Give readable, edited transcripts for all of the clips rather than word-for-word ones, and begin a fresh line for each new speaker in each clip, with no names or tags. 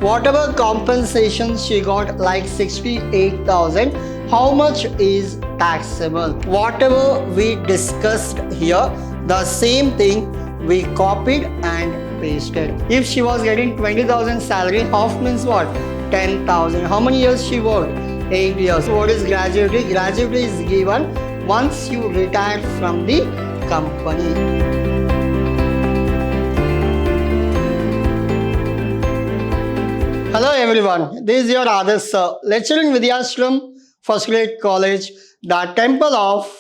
Whatever compensation she got, like 68,000, how much is taxable? Whatever we discussed here, the same thing we copied and pasted. If she was getting 20,000 salary, half means what? 10,000. How many years she worked? 8 years. What is gratuity? Gratuity is given once you retire from the company. Hello everyone, this is your Adarsh sir, lecturer in Vidyashram, First Grade College, the Temple of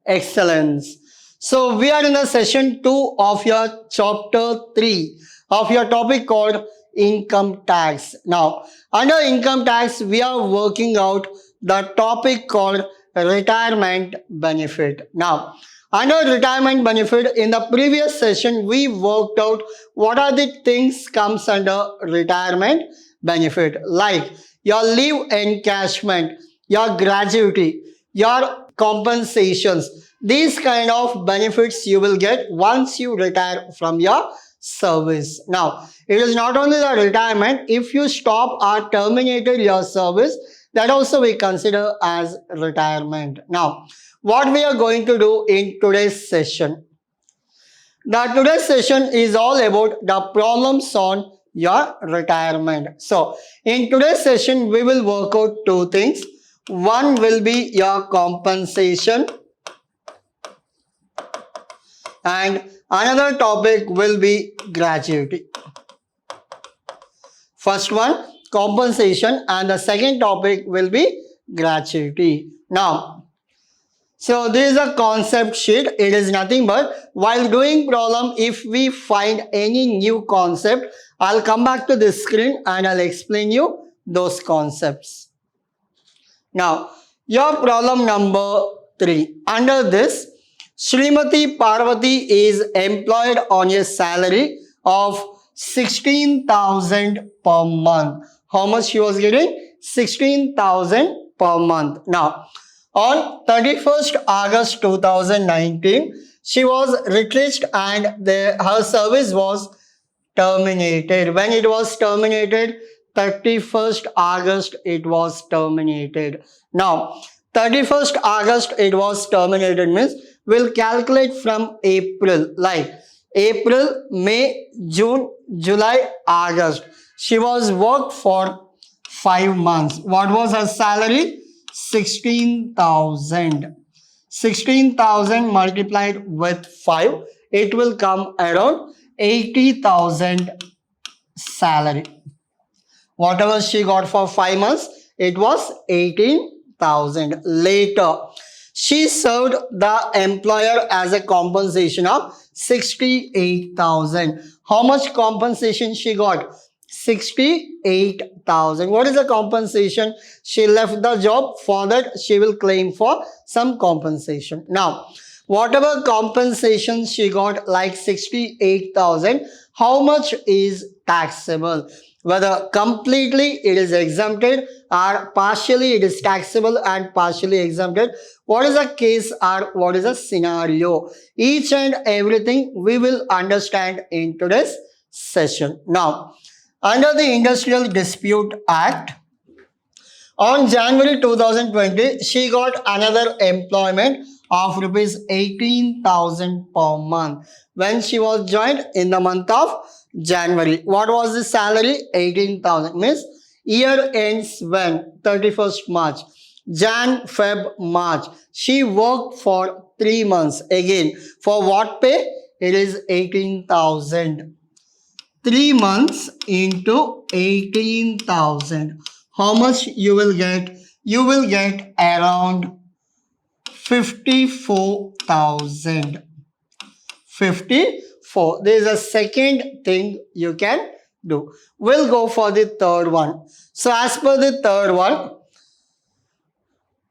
Excellence. So we are in the session 2 of your chapter 3 of your topic called income tax. Now, under income tax, we are working out the topic called retirement benefit. Now, under retirement benefit, in the previous session, we worked out what are the things comes under retirement benefit, like your leave encashment, your gratuity, your compensations. These kind of benefits you will get once you retire from your service. Now, it is not only the retirement, if you stop or terminated your service, that also we consider as retirement. Now, what we are going to do in today's session. Today's session is all about the problems on your retirement. So, in today's session, we will work out two things. One will be your compensation and another topic will be gratuity. First one, compensation, and the second topic will be gratuity. Now, so this is a concept sheet. It is nothing but while doing problem, if we find any new concept, I'll come back to this screen and I'll explain you those concepts. Now, your problem number 3. Under this, Srimati Parvati is employed on a salary of 16,000 per month. How much she was getting? 16,000 per month. Now, on 31st August 2019, she was retrenched and her service was terminated. When it was terminated, 31st August it was terminated. Now, 31st August it was terminated means we'll calculate from April, like April, May, June, July, August. She was worked for 5 months. What was her salary? 16,000. 16,000 multiplied with 5, it will come around 80,000 salary. Whatever she got for 5 months, it was 18,000. Later, she served the employer as a compensation of 68,000. How much compensation she got? 68,000. What is the compensation? She left the job. For that, she will claim for some compensation. Now, whatever compensation she got, like 68,000, how much is taxable? Whether completely it is exempted or partially it is taxable and partially exempted. What is the case or what is the scenario? Each and everything we will understand in today's session. Now, under the Industrial Dispute Act, on January 2020, she got another employment of rupees 18,000 per month when she was joined in the month of January. What was the salary? 18,000. Means year ends when? 31st March. Jan, Feb, March. She worked for 3 months. Again, for what pay? It is 18,000. 3 months into 18,000. How much you will get? You will get around 54,000. 54. There is a second thing you can do. We'll go for the third one. So as per the third one,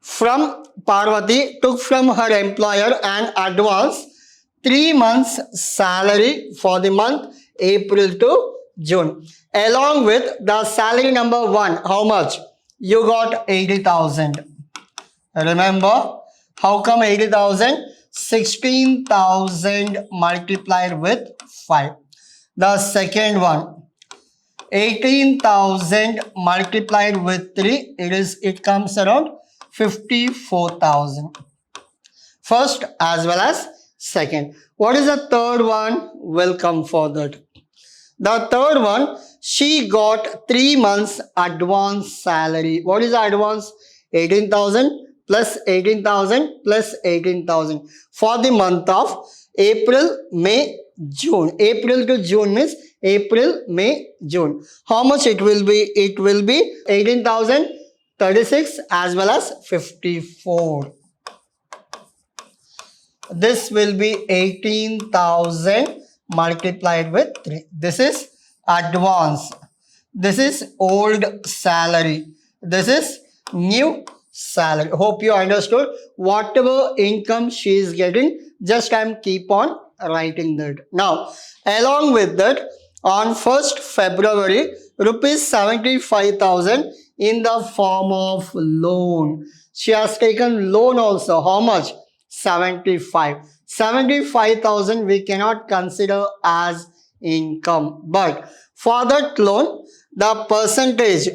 from Parvati took from her employer an advance 3 months salary for the month April to June, along with the salary number 1. How much? You got 80,000. Remember, how come 80,000? 16,000 multiplied with 5. The second one, 18,000 multiplied with 3, it comes around 54,000. First as well as second. What is the third one? Will come for that. The third one, she got 3 months advance salary. What is the advance? 18,000 plus 18,000 plus 18,000 for the month of April, May, June. April to June means April, May, June. How much it will be? It will be 18,036 as well as 54. This will be 18,000 multiplied with 3. This is advance. This is old salary. This is new salary. Hope you understood. Whatever income she is getting, just keep on writing that. Now, along with that, on 1st February, rupees 75,000 in the form of loan. She has taken loan also. How much? 75,000 we cannot consider as income, but for that loan, the percentage,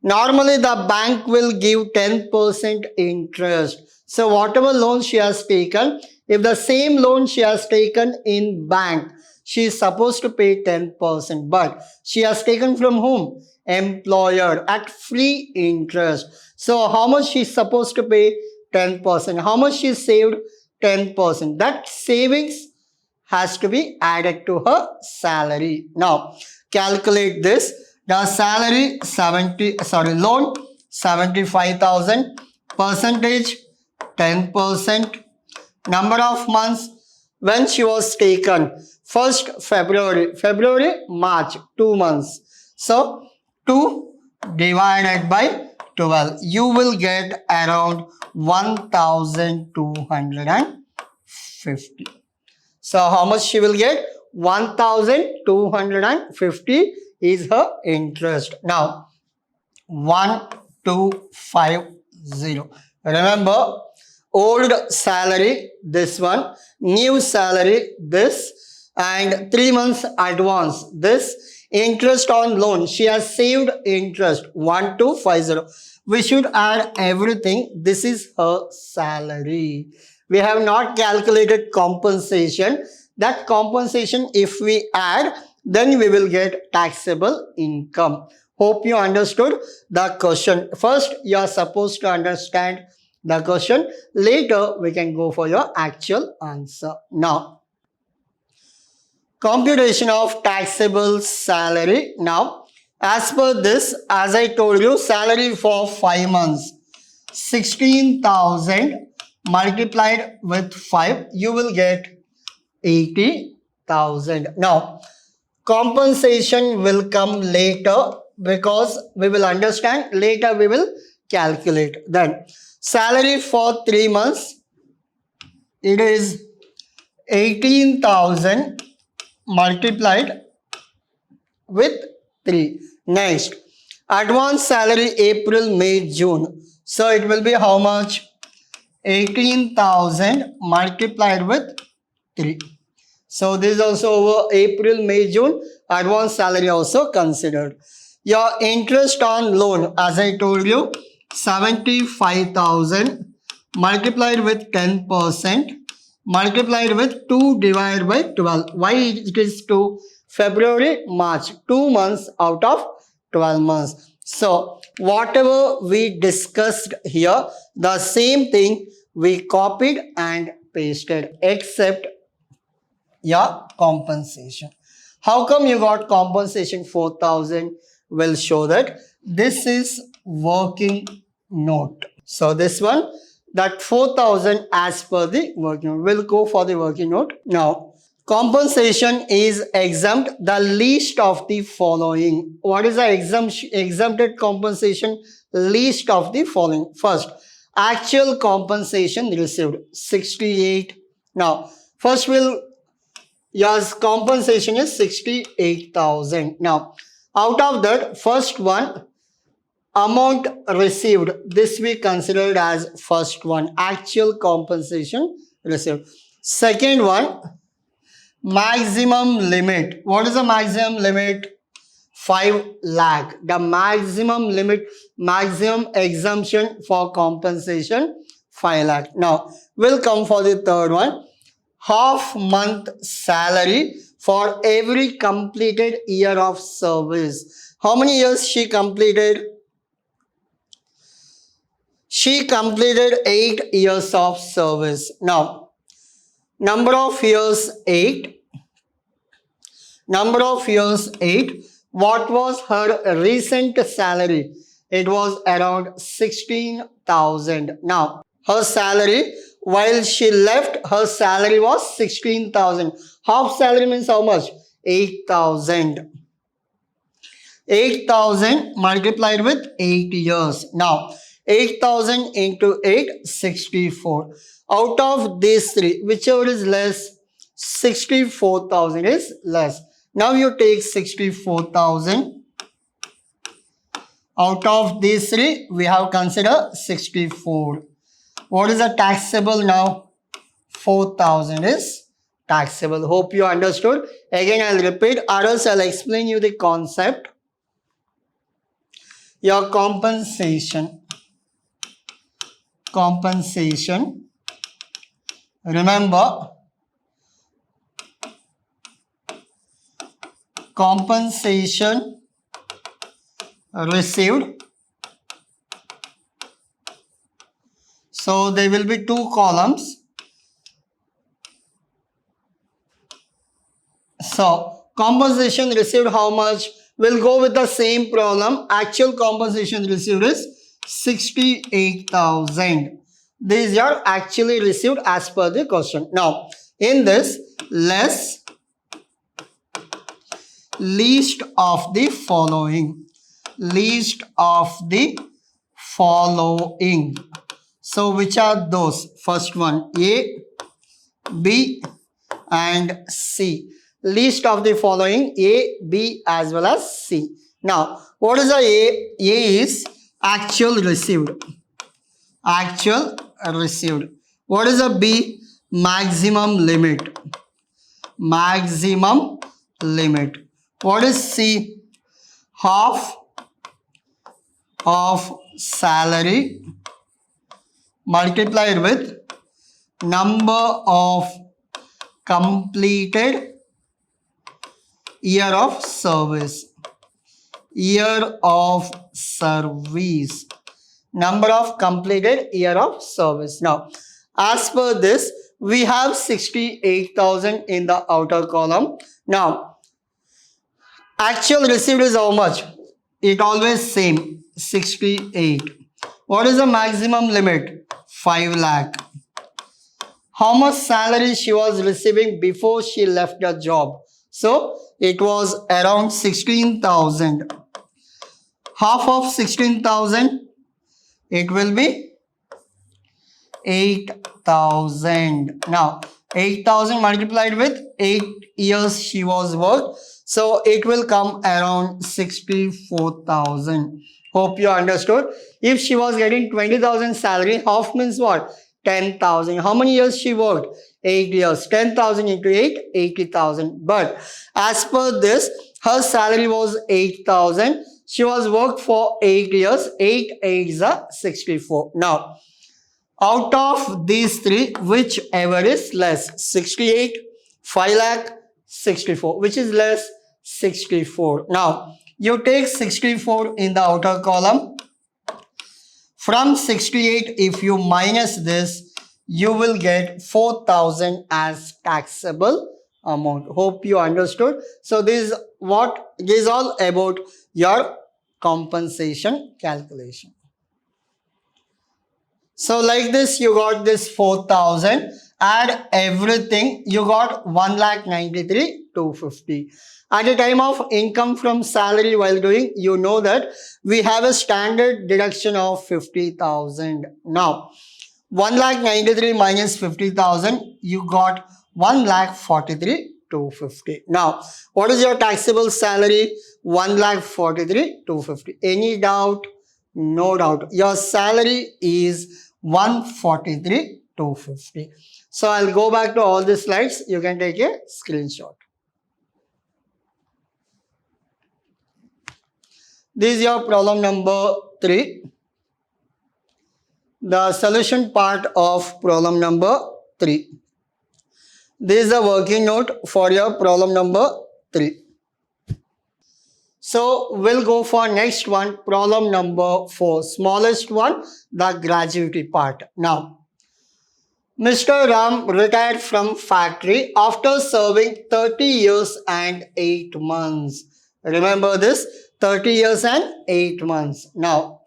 normally the bank will give 10% interest. So whatever loan she has taken, if the same loan she has taken in bank, she is supposed to pay 10%, but she has taken from whom? Employer at free interest. So how much she is supposed to pay? 10%. How much she saved? 10%. That savings has to be added to her salary. Now, calculate this. The salary loan 75,000, percentage 10%, number of months when she was taken 1st February, March, 2 months. So 2 divided by 12, you will get around 1,250. So how much she will get? 1,250 is her interest. Now 1250. Remember, old salary this one, new salary this, and 3 months advance this. Interest on loan, she has saved interest 1250. We should add everything. This is her salary. We have not calculated compensation. That compensation, if we add, then we will get taxable income. Hope you understood the question. First, you are supposed to understand the question. Later, we can go for your actual answer. Now, computation of taxable salary. Now, as per this, as I told you, salary for 5 months, 16,000 multiplied with 5, you will get 80,000. Now, compensation will come later because we will understand. Later, we will calculate. Then, salary for 3 months, it is 18,000 multiplied with 3. Next, advance salary April, May, June. So it will be how much? 18,000 multiplied with 3. So this is also over April, May, June. Advance salary also considered. Your interest on loan, as I told you, 75,000 multiplied with 10%. Multiplied with 2 divided by 12. Why it is 2? February, March. 2 months out of 12 months. So, whatever we discussed here, the same thing we copied and pasted except your compensation. How come you got compensation 4,000? Will show that this is working note. So, this one, that 4,000 as per the working note. We'll go for the working note. Now, compensation is exempt the least of the following. What is the exempted compensation? Least of the following. First, actual compensation received 68. Now, first your compensation is 68,000. Now, out of that, first one, amount received, this we considered as first one, actual compensation received. Second one, maximum limit. What is the maximum limit? 5 lakh. The maximum limit, maximum exemption for compensation, 5 lakh. Now, we'll come for the third one. Half month salary for every completed year of service. How many years she completed? She completed 8 years of service. Now, number of years 8. Number of years 8. What was her recent salary? It was around 16,000. Now, her salary, while she left, her salary was 16,000. Half salary means how much? 8,000. 8,000 multiplied with 8 years. Now, 8,000 into 8, 64. Out of these three, whichever is less, 64,000 is less. Now you take 64,000. Out of these three, we have considered 64. What is the taxable now? 4,000 is taxable. Hope you understood. Again, I'll repeat, or else I'll explain you the concept. Your compensation. Remember, compensation received. So there will be two columns. So compensation received how much? We'll go with the same problem. Actual compensation received is 68,000. These are actually received as per the question. Now, in this, less least of the following. Least of the following. So, which are those? First one, A, B, and C. Least of the following, A, B, as well as C. Now, what is the A? A is actual received. Actual received. What is the B? Maximum limit. Maximum limit. What is C? Half of salary multiplied with number of completed year of service. Year of service. Number of completed year of service. Now, as per this, we have 68,000 in the outer column. Now, actual received is how much? It always same, 68. What is the maximum limit? 5 lakh. How much salary she was receiving before she left the job? So, it was around 16,000. Half of 16,000, it will be 8,000. Now, 8,000 multiplied with 8 years she was worked. So, it will come around 64,000. Hope you understood. If she was getting 20,000 salary, half means what? 10,000. How many years she worked? 8 years. 10,000 into 8, 80,000. But as per this, her salary was 8,000. She was worked for 8 years. 8 is 64. Now, out of these three, whichever is less? 68, 5 lakh, 64. Which is less? 64. Now, you take 64 in the outer column. From 68, if you minus this, you will get 4,000 as taxable amount. Hope you understood. So this is all about your compensation calculation. So like this, you got this 4,000. Add everything, you got 1,93,250. At the time of income from salary while doing, you know that we have a standard deduction of 50,000. Now, 1,93,000 minus 50,000, you got 1,43,250. Now, what is your taxable salary? 1,43,250. Any doubt? No doubt. Your salary is 143,250. So I'll go back to all the slides. You can take a screenshot. This is your problem number 3. The solution part of problem number 3. This is the working note for your problem number 3. So we'll go for next one, problem number 4, smallest one, the gratuity part. Now, Mr. Ram retired from factory after serving 30 years and 8 months. Remember this, 30 years and 8 months. Now,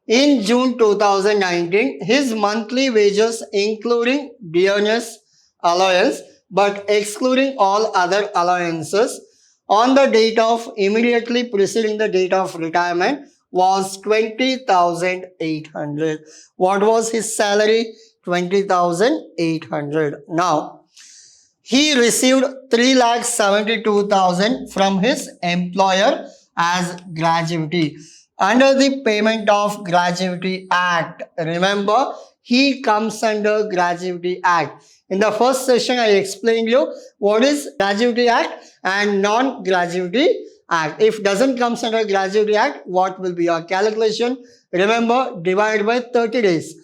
in June 2019, his monthly wages, including dearness allowance, but excluding all other allowances, on the date of immediately preceding the date of retirement was 20,800. What was his salary? 20,800. Now, he received 3,72,000 from his employer as gratuity under the Payment of Gratuity Act. Remember, he comes under Gratuity Act. In the first session, I explained you what is Gratuity Act and non-Gratuity Act. If doesn't come under Gratuity Act, what will be your calculation? Remember, divided by 30 days.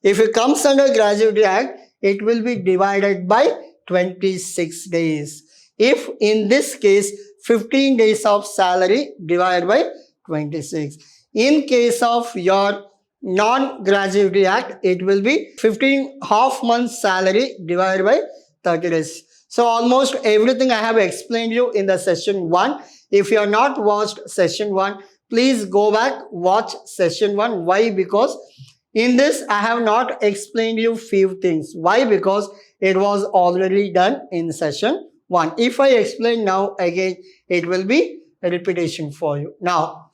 If it comes under Gratuity Act, it will be divided by 26 days. If in this case, 15 days of salary divided by 26. In case of your non-Gratuity Act, it will be 15 half months salary divided by 30 days. So almost everything I have explained you in the session 1. If you have not watched session 1, please go back, watch session 1. Why? Because in this, I have not explained you few things. Why? Because it was already done in session 1. If I explain now again, it will be a repetition for you. Now,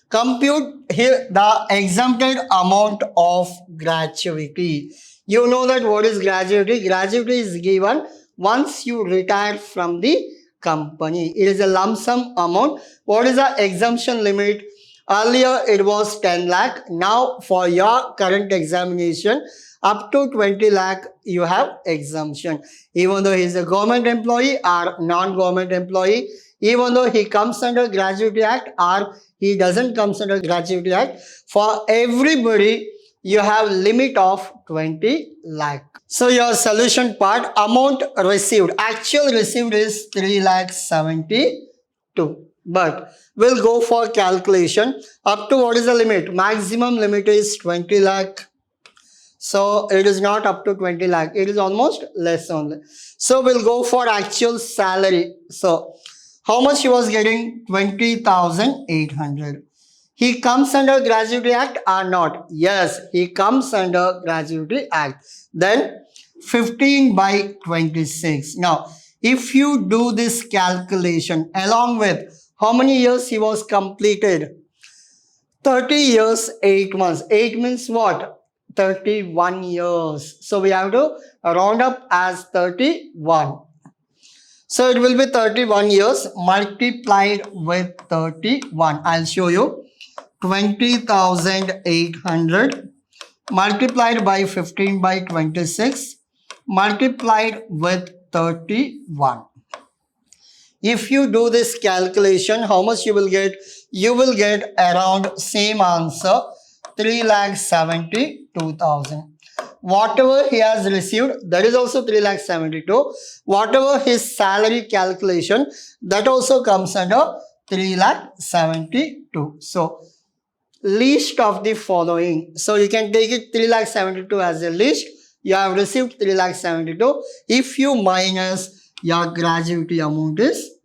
compute here the exempted amount of gratuity. You know that what is gratuity? Gratuity is given once you retire from the company. It is a lump sum amount. What is the exemption limit? Earlier it was 10 lakh. Now for your current examination, up to 20 lakh you have exemption. Even though he is a government employee or non-government employee, even though he comes under Gratuity Act or he doesn't come under Gratuity Act, for everybody you have limit of 20 lakh. So your solution part, amount received, actual received is 3,72,000. But we'll go for calculation. Up to what is the limit? Maximum limit is 20 lakh. So it is not up to 20 lakh. It is almost less only. So we'll go for actual salary. So how much he was getting? 20,800. He comes under Gratuity Act or not? Yes, he comes under Gratuity Act. Then 15 by 26. Now, if you do this calculation along with how many years he was completed? 30 years, 8 months. 8 means what? 31 years. So we have to round up as 31. So it will be 31 years multiplied with 31. I'll show you. 20,800 multiplied by 15 by 26 multiplied with 31. If you do this calculation, how much you will get? You will get around same answer, 3,72,000. Whatever he has received, that is also 3,72,000. Whatever his salary calculation, that also comes under 3,72,000. So least of the following. So you can take it 3,72,000 as a least. You have received 3,72,000. If you minus, your gratuity amount is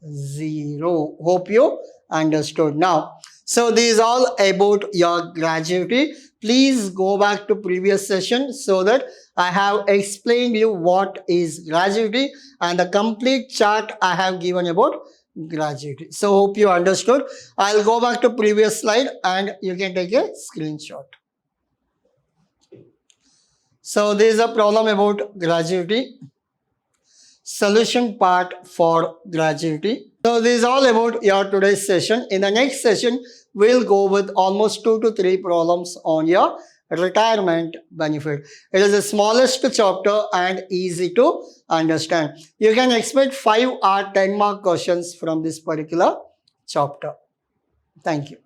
0. Hope you understood now. So this is all about your gratuity. Please go back to previous session so that I have explained you what is gratuity and the complete chart I have given about gratuity. So hope you understood. I'll go back to previous slide and you can take a screenshot. So this is a problem about gratuity. Solution part for gratuity. So this is all about your today's session. In the next session, we'll go with almost 2 to 3 problems on your retirement benefit. It is the smallest chapter and easy to understand. You can expect 5 or 10 mark questions from this particular chapter. Thank you.